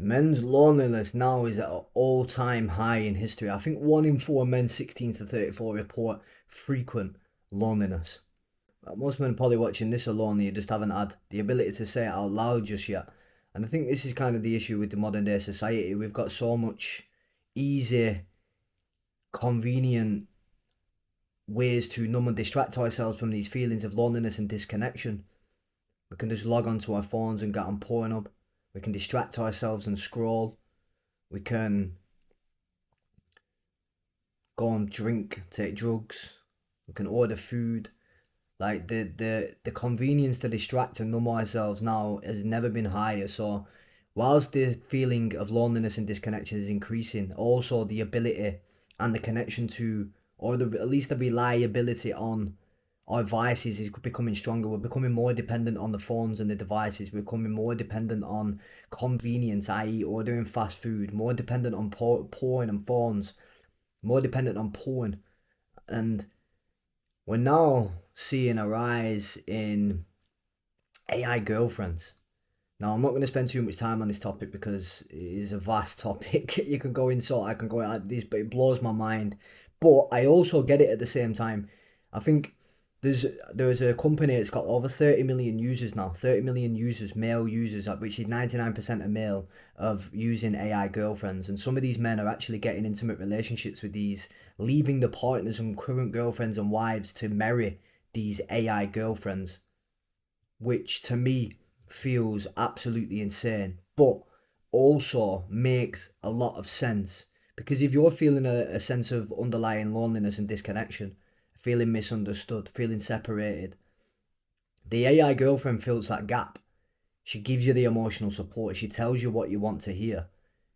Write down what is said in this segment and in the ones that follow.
Men's loneliness now is at an all-time high in history. I think 1 in 4 men 16 to 34 report frequent loneliness. Most men probably watching this are lonely, you just haven't had the ability to say it out loud just yet. And I think this is kind of the issue with the modern day society. We've got so much easy, convenient ways to numb and distract ourselves from these feelings of loneliness and disconnection. We can just log onto our phones and get on Pornhub. We can distract ourselves and scroll. We can go and drink, take drugs. We can order food. Like the convenience to distract and numb ourselves now has never been higher. So whilst the feeling of loneliness and disconnection is increasing, also the ability and the connection to, or at least the reliability on our devices is becoming stronger. We're becoming more dependent on the phones and the devices. We're becoming more dependent on convenience, i.e. ordering fast food, more dependent on porn and phones, more dependent on porn. And we're now seeing a rise in AI girlfriends. Now, I'm not going to spend too much time on this topic because it is a vast topic. You can go in I can go at this, but it blows my mind. But I also get it at the same time. I think there's a company that's got over 30 million users now, 30 million users, male users, which is 99% of male, of using AI girlfriends. And some of these men are actually getting intimate relationships with these, leaving the partners and current girlfriends and wives to marry these AI girlfriends, which to me feels absolutely insane, but also makes a lot of sense. Because if you're feeling a sense of underlying loneliness and disconnection, feeling misunderstood, feeling separated, the AI girlfriend fills that gap. She gives you the emotional support. She tells you what you want to hear.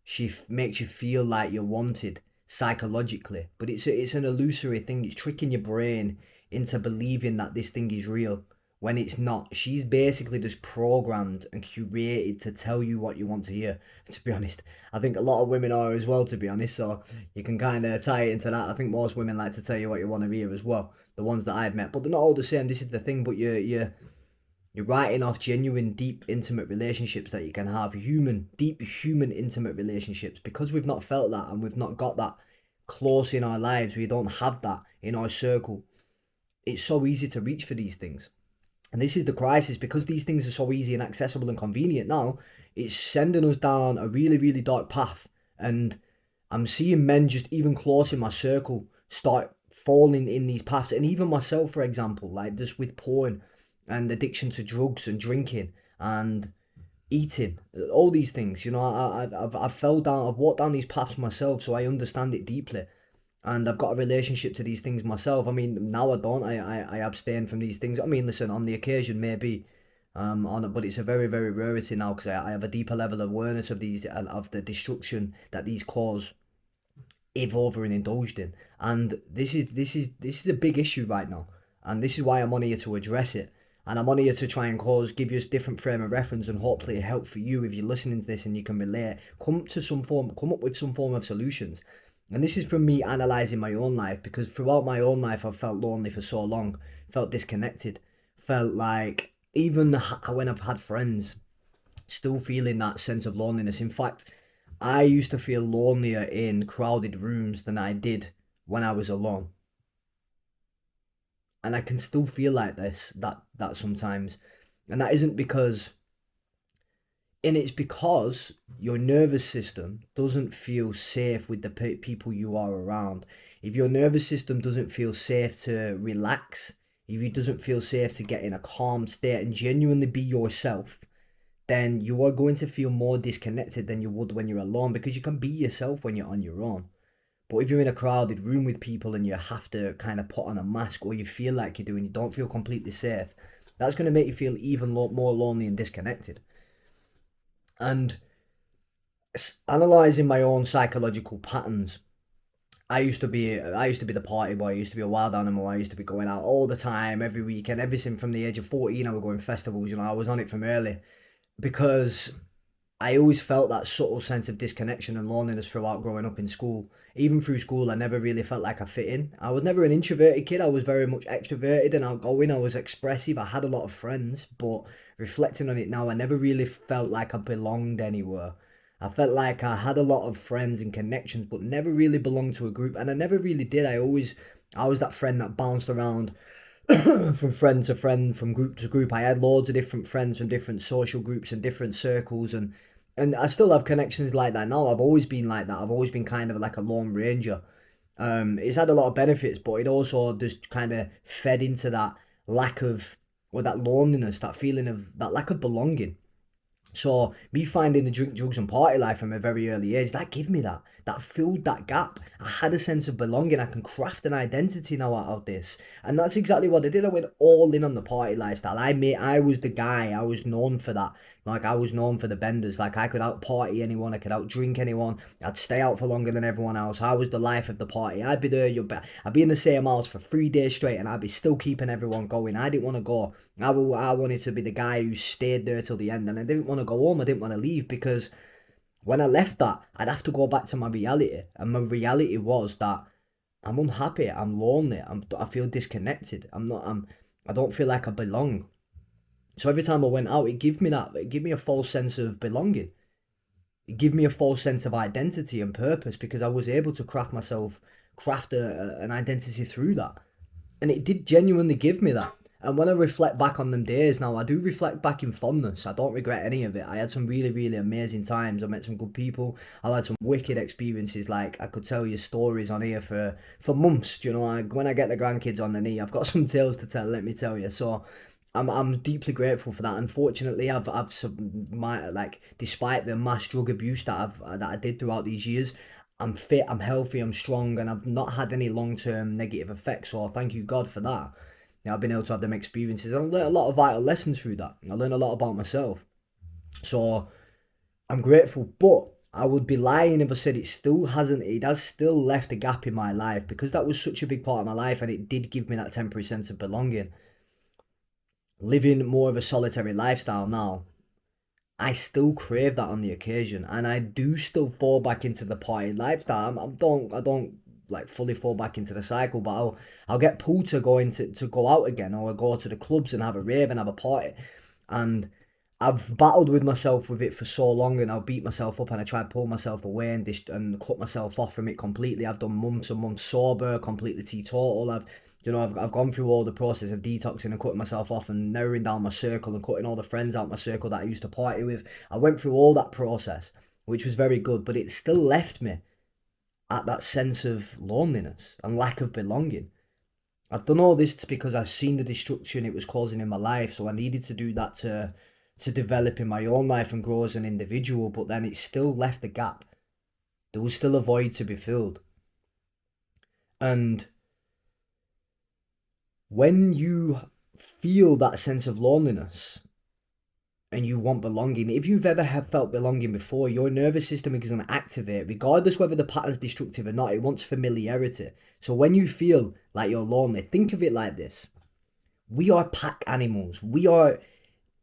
She makes you feel like you're wanted psychologically. But it's an illusory thing. It's tricking your brain into believing that this thing is real when it's not. She's basically just programmed and curated to tell you what you want to hear. To be honest, I think a lot of women are as well, to be honest. So you can kind of tie it into that. I think most women like to tell you what you want to hear as well. The ones that I've met, but they're not all the same. This is the thing. But you're writing off genuine, deep, intimate relationships that you can have. Deep, human, intimate relationships. Because we've not felt that and we've not got that close in our lives. We don't have that in our circle. It's so easy to reach for these things. And this is the crisis, because these things are so easy and accessible and convenient now. It's sending us down a really, really dark path. And I'm seeing men just even close in my circle start falling in these paths. And even myself, for example, like just with porn and addiction to drugs and drinking and eating, all these things, I've fell down, I've walked down these paths myself, so I understand it deeply. And I've got a relationship to these things myself. I mean, now I don't. I abstain from these things. I mean, listen, on the occasion maybe, but it's a very, very rarity now, because I have a deeper level of awareness of these, of the destruction that these cause if over and indulged in. And this is a big issue right now, and this is why I'm on here to address it. And I'm on here to try and give you a different frame of reference, and hopefully help for you if you're listening to this and you can relate. Come up with some form of solutions. And this is from me analysing my own life, because throughout my own life I've felt lonely for so long, felt disconnected, felt like even when I've had friends, still feeling that sense of loneliness. In fact, I used to feel lonelier in crowded rooms than I did when I was alone. And I can still feel like that sometimes. And that isn't because, and it's because your nervous system doesn't feel safe with the people you are around. If your nervous system doesn't feel safe to relax, if it doesn't feel safe to get in a calm state and genuinely be yourself, then you are going to feel more disconnected than you would when you're alone, because you can be yourself when you're on your own. But if you're in a crowded room with people and you have to kind of put on a mask, or you feel like you do and you don't feel completely safe, that's going to make you feel even more lonely and disconnected. And analysing my own psychological patterns, I used to be the party boy. I used to be a wild animal. I used to be going out all the time, every weekend, everything from the age of 14. I was going festivals. I was on it from early, because I always felt that subtle sense of disconnection and loneliness throughout growing up in school. Even through school, I never really felt like I fit in. I was never an introverted kid. I was very much extroverted and outgoing. I was expressive. I had a lot of friends, but reflecting on it now, I never really felt like I belonged anywhere. I felt like I had a lot of friends and connections, but never really belonged to a group, and I never really did. I was that friend that bounced around from friend to friend, from group to group. I had loads of different friends from different social groups and different circles, and I still have connections like that now. I've always been like that. I've always been kind of like a lone ranger. It's had a lot of benefits, but it also just kind of fed into that lack of, or that loneliness, that feeling of that lack of belonging. So me finding the drink, drugs, and party life from a very early age, that gave me that. That filled that gap. I had a sense of belonging. I can craft an identity now out of this, and that's exactly what I did. I went all in on the party lifestyle. I was the guy. I was known for that. Like I was known for the benders. Like I could out party anyone. I could out drink anyone. I'd stay out for longer than everyone else. I was the life of the party. I'd be there. I'd be in the same house for 3 days straight, and I'd be still keeping everyone going. I didn't want to go. I wanted to be the guy who stayed there till the end, and I didn't want to go home. I didn't want to leave because when I left that, I'd have to go back to my reality, and my reality was that I'm unhappy, I'm lonely, I feel disconnected. I don't feel like I belong. So every time I went out, it gave me that. It gave me a false sense of belonging. It gave me a false sense of identity and purpose because I was able to craft an identity through that. And it did genuinely give me that. And when I reflect back on them days now, I do reflect back in fondness. I don't regret any of it. I had some really, really amazing times. I met some good people. I had some wicked experiences. Like I could tell you stories on here for months. You know, when I get the grandkids on the knee, I've got some tales to tell. Let me tell you. So I'm deeply grateful for that. Unfortunately, I've some my like despite the mass drug abuse that I did throughout these years, I'm fit, I'm healthy, I'm strong, and I've not had any long term negative effects. So thank you God for that. I've been able to have them experiences. I learned a lot of vital lessons through that. I learned a lot about myself. So I'm grateful, but I would be lying if I said it has still left a gap in my life because that was such a big part of my life and it did give me that temporary sense of belonging. Living more of a solitary lifestyle now, I still crave that on the occasion, and I do still fall back into the party lifestyle. I don't like fully fall back into the cycle, but I'll get pulled to to go out again, or I'll go to the clubs and have a rave and have a party, and I've battled with myself with it for so long, and I'll beat myself up, and I try to pull myself away and cut myself off from it completely. I've done months and months sober, completely teetotal. I've gone through all the process of detoxing and cutting myself off and narrowing down my circle and cutting all the friends out my circle that I used to party with. I went through all that process, which was very good, but it still left me at that sense of loneliness and lack of belonging. I've done all this because I've seen the destruction it was causing in my life, so I needed to do that to develop in my own life and grow as an individual, but then it still left a gap. There was still a void to be filled. And when you feel that sense of loneliness and you want belonging, if you've ever have felt belonging before, your nervous system is going to activate, regardless whether the pattern's destructive or not. It wants familiarity. So when you feel like you're lonely, think of it like this. We are pack animals.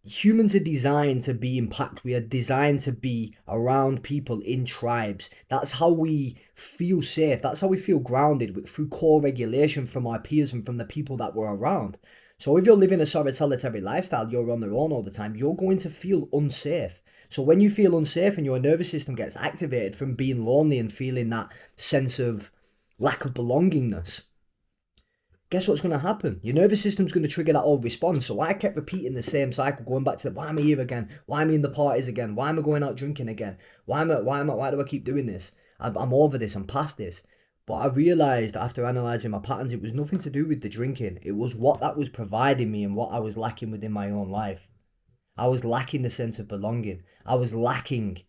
Humans are designed to be in packs. We are designed to be around people in tribes. That's how we feel safe. That's how we feel grounded through core regulation from our peers and from the people that we're around. So if you're living a solitary lifestyle, you're on your own all the time, you're going to feel unsafe. So when you feel unsafe and your nervous system gets activated from being lonely and feeling that sense of lack of belongingness, guess what's going to happen? Your nervous system's going to trigger that old response. So I kept repeating the same cycle, going back to why am I here again? Why am I in the parties again? Why am I going out drinking again? Why do I keep doing this? I'm over this. I'm past this. But I realised after analysing my patterns, it was nothing to do with the drinking. It was what that was providing me and what I was lacking within my own life. I was lacking the sense of belonging. I was lacking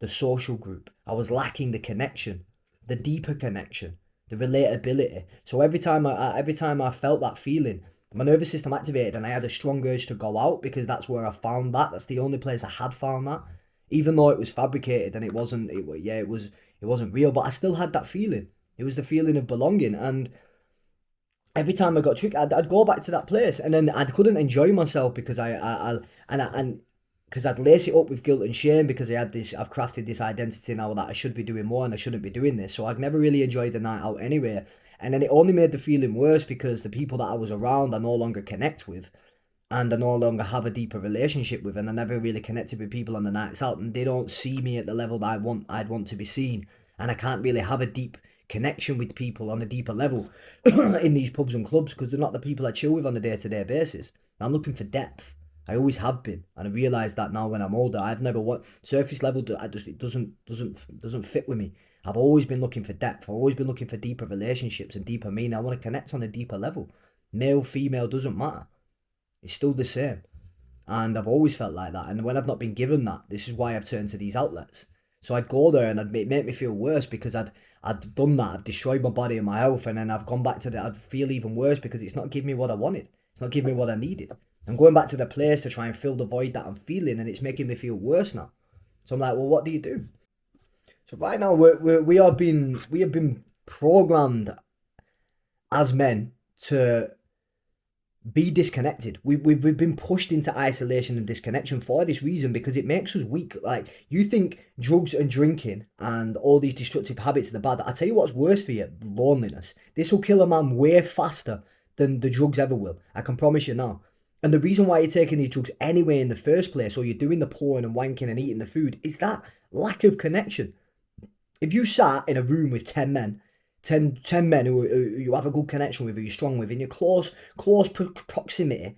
the social group. I was lacking the connection, the deeper connection, the relatability. So every time I felt that feeling, my nervous system activated and I had a strong urge to go out because that's where I found that. That's the only place I had found that. Even though it was fabricated and it wasn't real, but I still had that feeling. It was the feeling of belonging, and every time I got tricked, I'd go back to that place, and then I couldn't enjoy myself because because I'd lace it up with guilt and shame because I've crafted this identity now that I should be doing more and I shouldn't be doing this. So I'd never really enjoyed the night out anyway, and then it only made the feeling worse because the people that I was around I no longer connect with, and I no longer have a deeper relationship with, and I never really connected with people on the nights out, and they don't see me at the level that I'd want to be seen, and I can't really have a deep connection with people on a deeper level in these pubs and clubs because they're not the people I chill with on a day-to-day basis. I'm looking for depth. I always have been, and I realise that now when I'm older. I've never want surface level. It doesn't fit with me. I've always been looking for depth. I've always been looking for deeper relationships and deeper meaning. I want to connect on a deeper level. Male, female doesn't matter. It's still the same. And I've always felt like that. And when I've not been given that, this is why I've turned to these outlets. So I'd go there and it'd make me feel worse because I'd done that. I've destroyed my body and my health, and then I've gone back to that. I'd feel even worse because it's not giving me what I wanted. It's not giving me what I needed. I'm going back to the place to try and fill the void that I'm feeling, and it's making me feel worse now. So I'm like, well, what do you do? So right now we have been programmed as men to be disconnected. We've been pushed into isolation and disconnection for this reason, because it makes us weak. Like, you think drugs and drinking and all these destructive habits are the bad. I tell you what's worse for you: loneliness. This will kill a man way faster than the drugs ever will. I can promise you now. And the reason why you're taking these drugs anyway in the first place, or you're doing the porn and wanking and eating the food, is that lack of connection. If you sat in a room with 10 men, 10 men who you have a good connection with, who you're strong with, in your close proximity,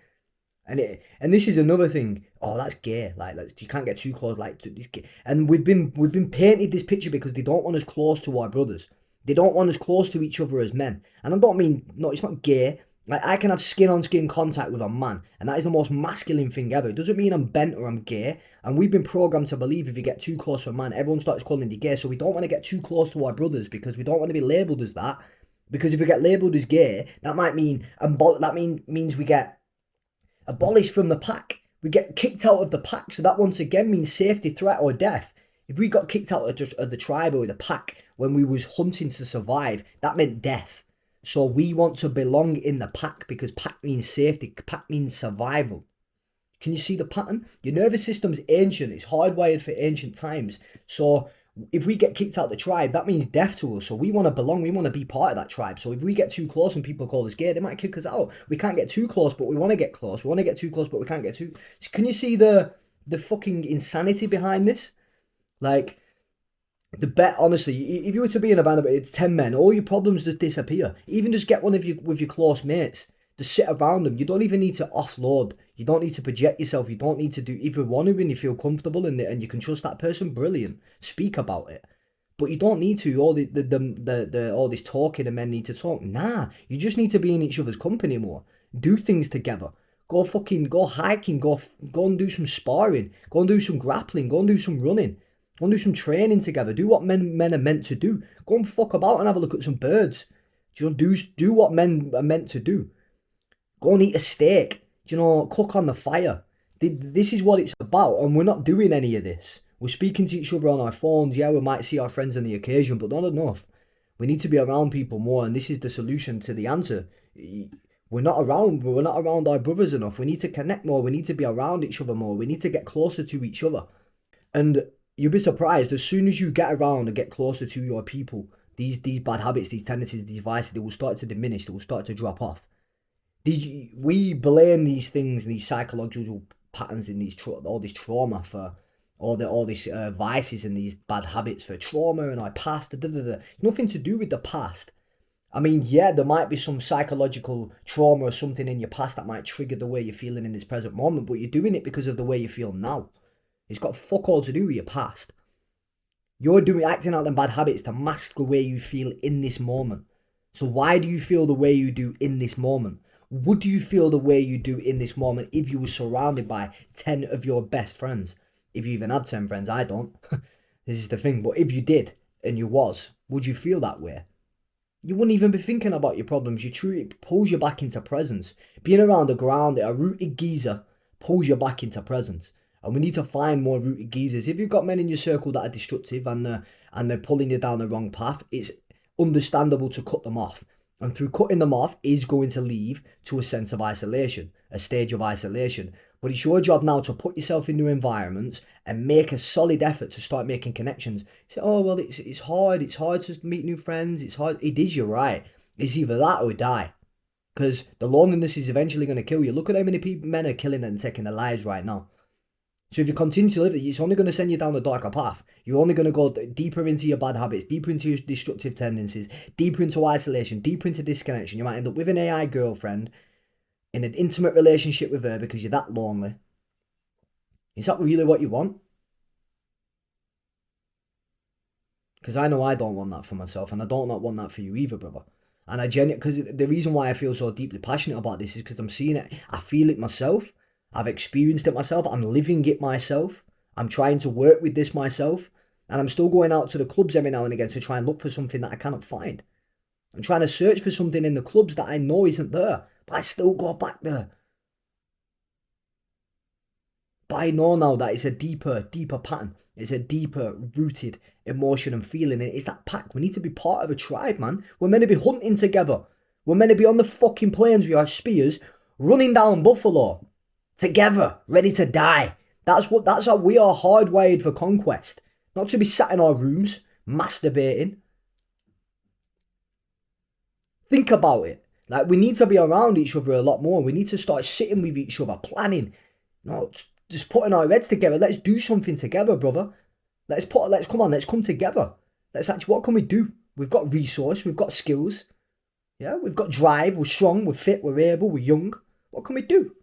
and this is another thing. Oh, that's gay. Like, you can't get too close. Like, this gay. And we've been painted this picture because they don't want us close to our brothers. They don't want us close to each other as men. And I don't mean, no, it's not gay. Like, I can have skin-on-skin contact with a man, and that is the most masculine thing ever. It doesn't mean I'm bent or I'm gay, and we've been programmed to believe if you get too close to a man, everyone starts calling you gay, so we don't want to get too close to our brothers because we don't want to be labelled as that, because if we get labelled as gay, that might mean, means we get abolished from the pack. We get kicked out of the pack, so that once again means safety, threat, or death. If we got kicked out of the tribe or the pack when we was hunting to survive, that meant death. So we want to belong in the pack because pack means safety, pack means survival. Can you see the pattern? Your nervous system's ancient, it's hardwired for ancient times. So if we get kicked out of the tribe, that means death to us. So we want to belong, we want to be part of that tribe. So if we get too close and people call us gay, they might kick us out. We can't get too close, but we want to get close. We want to get too close, but we can't get too... Can you see the fucking insanity behind this? Like... The bet, honestly, if you were to be in a band of it's 10 men, all your problems just disappear. Even just get one of with your close mates. Just sit around them. You don't even need to offload. You don't need to project yourself. You don't need to do either one when you feel comfortable and you can trust that person. Brilliant. Speak about it. But you don't need to. All all this talking and men need to talk. Nah, you just need to be in each other's company more. Do things together. Go hiking. Go and do some sparring. Go and do some grappling. Go and do some running. Go and do some training together. Do what men are meant to do. Go and fuck about and have a look at some birds. Do what men are meant to do. Go and eat a steak. Cook on the fire. This is what it's about, and we're not doing any of this. We're speaking to each other on our phones. Yeah, we might see our friends on the occasion, but not enough. We need to be around people more, and this is the solution to the answer. We're not around our brothers enough. We need to connect more. We need to be around each other more. We need to get closer to each other. And you'll be surprised, as soon as you get around and get closer to your people, these bad habits, these tendencies, these vices, they will start to diminish, they will start to drop off. We blame these things, these psychological patterns in all this trauma for all these vices and these bad habits for trauma and our past. It's nothing to do with the past. I mean, yeah, there might be some psychological trauma or something in your past that might trigger the way you're feeling in this present moment, but you're doing it because of the way you feel now. It's got fuck all to do with your past. You're acting out them bad habits to mask the way you feel in this moment. So why do you feel the way you do in this moment? Would you feel the way you do in this moment if you were surrounded by 10 of your best friends? If you even had 10 friends, I don't. This is the thing. But if you did, and you would you feel that way? You wouldn't even be thinking about your problems. It pulls you back into presence. Being around the ground, a rooted geezer pulls you back into presence. And we need to find more rooted geezers. If you've got men in your circle that are destructive and they're pulling you down the wrong path, it's understandable to cut them off. And through cutting them off is going to lead to a sense of isolation, a stage of isolation. But it's your job now to put yourself in new environments and make a solid effort to start making connections. You say, oh, well, it's hard to meet new friends. It's hard. It is, you're right. It's either that or die. Because the loneliness is eventually going to kill you. Look at how many men are killing and taking their lives right now. So if you continue to live it, it's only going to send you down a darker path. You're only going to go deeper into your bad habits, deeper into your destructive tendencies, deeper into isolation, deeper into disconnection. You might end up with an AI girlfriend in an intimate relationship with her because you're that lonely. Is that really what you want? Because I know I don't want that for myself, and I don't not want that for you either, brother. And I genuinely, because the reason why I feel so deeply passionate about this is because I'm seeing it, I feel it myself, I've experienced it myself, I'm living it myself, I'm trying to work with this myself, and I'm still going out to the clubs every now and again to try and look for something that I cannot find. I'm trying to search for something in the clubs that I know isn't there, but I still go back there. But I know now that it's a deeper pattern. It's a deeper rooted emotion and feeling. And it's that pack. We need to be part of a tribe, man. We're meant to be hunting together. We're meant to be on the fucking plains with our spears, running down buffalo together, ready to die. That's how we are hardwired for conquest. Not to be sat in our rooms, masturbating. Think about it. Like, we need to be around each other a lot more. We need to start sitting with each other, planning. No, just putting our heads together. Let's do something together, brother. Let's come together. Let's actually, what can we do? We've got resource, we've got skills. Yeah, we've got drive, we're strong, we're fit, we're able, we're young. What can we do?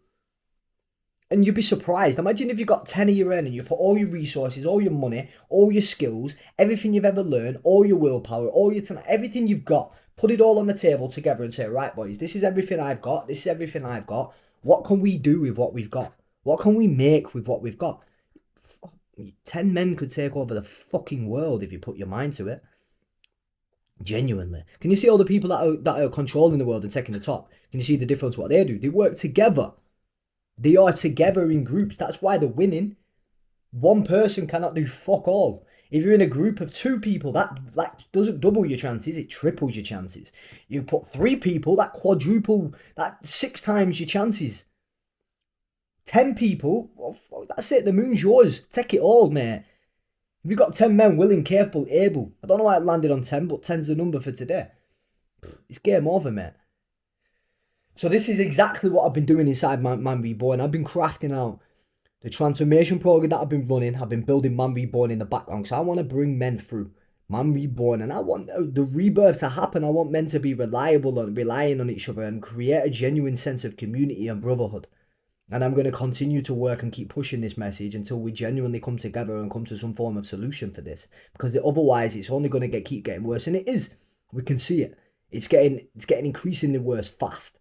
And you'd be surprised. Imagine if you got 10 a year in and you put all your resources, all your money, all your skills, everything you've ever learned, all your willpower, all your talent, everything you've got, put it all on the table together and say, right, boys, this is everything I've got. This is everything I've got. What can we do with what we've got? What can we make with what we've got? 10 men could take over the fucking world if you put your mind to it. Genuinely. Can you see all the people that are controlling the world and taking the top? Can you see the difference what they do? They work together. They are together in groups. That's why they're winning. One person cannot do fuck all. If you're in a group of 2 people, that doesn't double your chances, it triples your chances. You put 3 people, that 6 times your chances. 10 people, well, that's it, the moon's yours. Take it all, mate. If you've got 10 men willing, capable, able. I don't know why it landed on 10, but 10's the number for today. It's game over, mate. So this is exactly what I've been doing inside Man Reborn. I've been crafting out the transformation program that I've been running. I've been building Man Reborn in the background. So I want to bring men through Man Reborn. And I want the rebirth to happen. I want men to be reliable and relying on each other and create a genuine sense of community and brotherhood. And I'm going to continue to work and keep pushing this message until we genuinely come together and come to some form of solution for this. Because otherwise, it's only going to keep getting worse. And it is. We can see it. It's getting increasingly worse fast.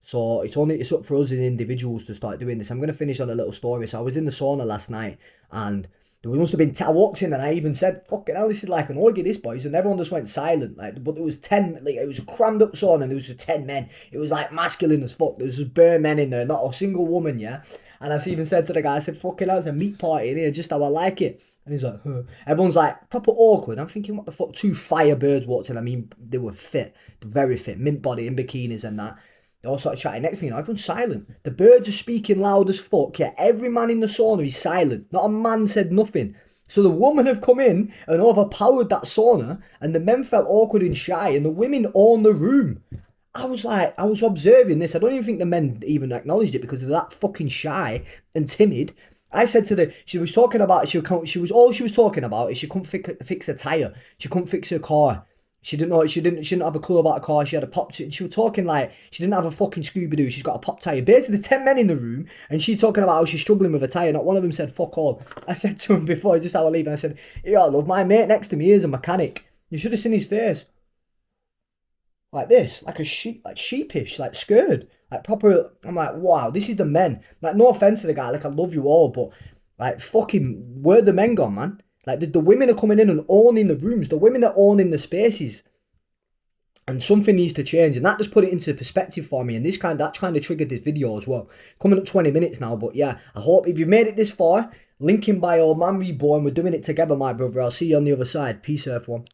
So it's up for us as individuals to start doing this. I'm going to finish on a little story. So I was in the sauna last night and there must have been, I walked in and I even said, fucking hell, this is like an orgy, this, boys. And everyone just went silent. But there was 10, it was a crammed up sauna and there was just 10 men. It was like masculine as fuck. There was just bare men in there, not a single woman, yeah? And I even said to the guy, I said, fucking hell, it's a meat party in here, just how I like it. And he's like, huh. Everyone's like, proper awkward. I'm thinking, what the fuck? 2 firebirds walked in. I mean, they were fit, very fit, mint body in bikinis and that. They all started chatting. Next thing you know, everyone's silent. The birds are speaking loud as fuck. Yeah, every man in the sauna is silent. Not a man said nothing. So the women have come in and overpowered that sauna, and the men felt awkward and shy, and the women own the room. I was observing this. I don't even think the men even acknowledged it because they're that fucking shy and timid. I said to she was talking about, all she was talking about is she couldn't fix a tyre. She couldn't fix her car. She didn't have a clue about a car. She had a pop. She was talking like she didn't have a fucking Scooby-Doo. She's got a pop tyre. Basically, there's 10 men in the room, and she's talking about how she's struggling with a tyre. Not one of them said fuck all. I said to him before, just how I leave, and I said, yeah, love, my mate next to me is a mechanic. You should have seen his face. Like this, like sheepish, like scared, like proper. I'm like, wow, this is the men. Like, no offense to the guy, like I love you all, but like fucking, where the men gone, man? Like, the women are coming in and owning the rooms. The women are owning the spaces. And something needs to change. And that just put it into perspective for me. And that kind of triggered this video as well. Coming up 20 minutes now. But yeah, I hope if you've made it this far, link in bio, Man Reborn. We're doing it together, my brother. I'll see you on the other side. Peace, everyone.